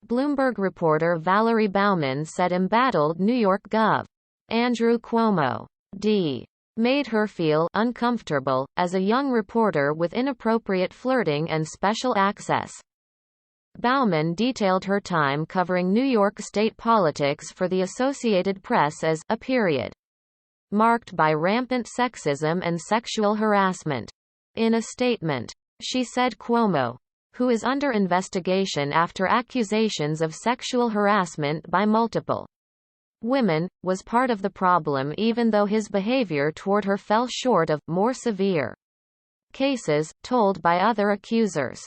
Bloomberg reporter Valerie Bauman said embattled New York Gov. Andrew Cuomo. D. made her feel uncomfortable as a young reporter with inappropriate flirting and special access. Bauman detailed her time covering New York state politics for the Associated Press as a period marked by rampant sexism and sexual harassment. In a statement, she said Cuomo, who is under investigation after accusations of sexual harassment by multiple women, was part of the problem even though his behavior toward her fell short of more severe cases, told by other accusers.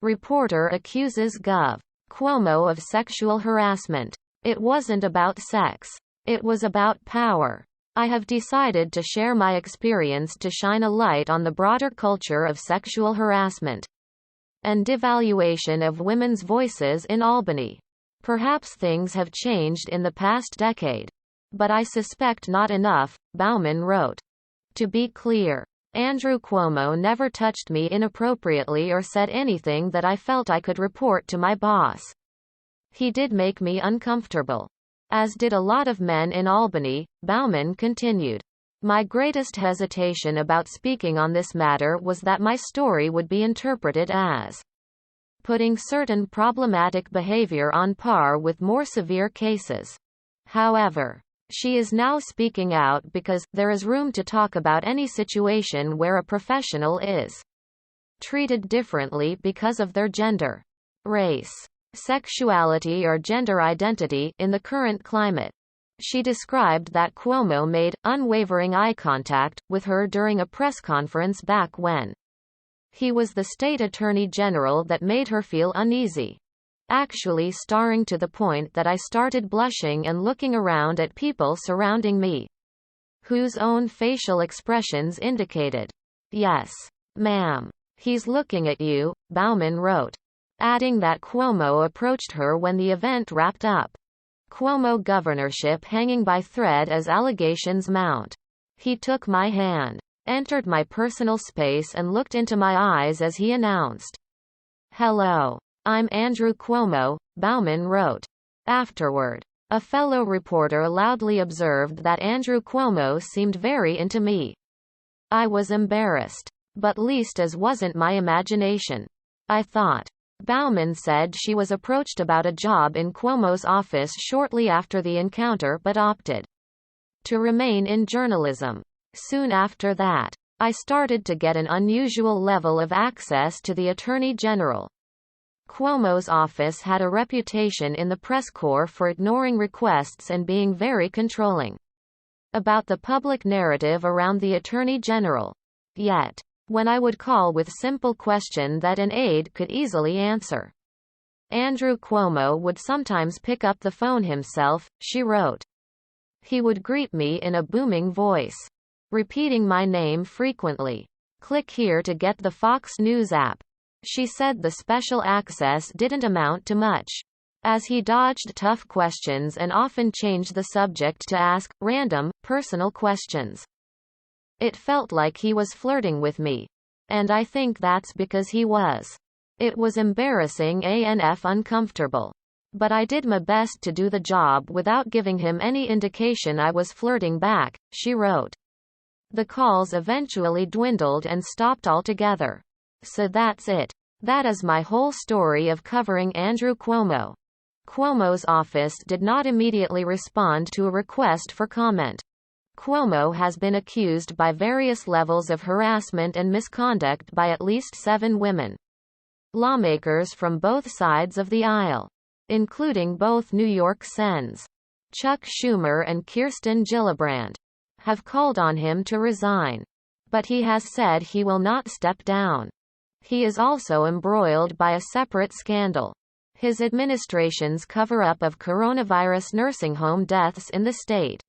Reporter accuses Gov. Cuomo of sexual harassment. It wasn't about sex. It was about power. I have decided to share my experience to shine a light on the broader culture of sexual harassment and devaluation of women's voices in Albany. Perhaps things have changed in the past decade. But I suspect not enough, Bauman wrote. To be clear, Andrew Cuomo never touched me inappropriately or said anything that I felt I could report to my boss. He did make me uncomfortable. As did a lot of men in Albany, Bauman continued. My greatest hesitation about speaking on this matter was that my story would be interpreted as putting certain problematic behavior on par with more severe cases. However, she is now speaking out because there is room to talk about any situation where a professional is treated differently because of their gender, race, sexuality or gender identity in the current climate. She described that Cuomo made unwavering eye contact with her during a press conference back when he was the state attorney general that made her feel uneasy. Actually starring to the point that I started blushing and looking around at people surrounding me, whose own facial expressions indicated, "Yes, ma'am, he's looking at you," Bauman wrote, adding that Cuomo approached her when the event wrapped up. Cuomo governorship hanging by thread as allegations mount. He took my hand, entered my personal space and looked into my eyes as he announced, "Hello. I'm Andrew Cuomo," Bauman wrote. Afterward, a fellow reporter loudly observed that Andrew Cuomo seemed very into me. I was embarrassed. But least as wasn't my imagination, I thought. Bauman said she was approached about a job in Cuomo's office shortly after the encounter but opted to remain in journalism. Soon after that, I started to get an unusual level of access to the Attorney General. Cuomo's office had a reputation in the press corps for ignoring requests and being very controlling about the public narrative around the Attorney General. Yet, when I would call with simple question that an aide could easily answer, Andrew Cuomo would sometimes pick up the phone himself, she wrote. He would greet me in a booming voice, repeating my name frequently. Click here to get the Fox News app. She said the special access didn't amount to much, as he dodged tough questions and often changed the subject to ask random, personal questions. It felt like he was flirting with me. And I think that's because he was. It was embarrassing and uncomfortable. But I did my best to do the job without giving him any indication I was flirting back, she wrote. The calls eventually dwindled and stopped altogether. So that's it. That is my whole story of covering Andrew Cuomo. Cuomo's office did not immediately respond to a request for comment. Cuomo has been accused by various levels of harassment and misconduct by at least 7 women. Lawmakers from both sides of the aisle, including both New York Sens. Chuck Schumer and Kirsten Gillibrand, have called on him to resign. But he has said he will not step down. He is also embroiled by a separate scandal: his administration's cover-up of coronavirus nursing home deaths in the state.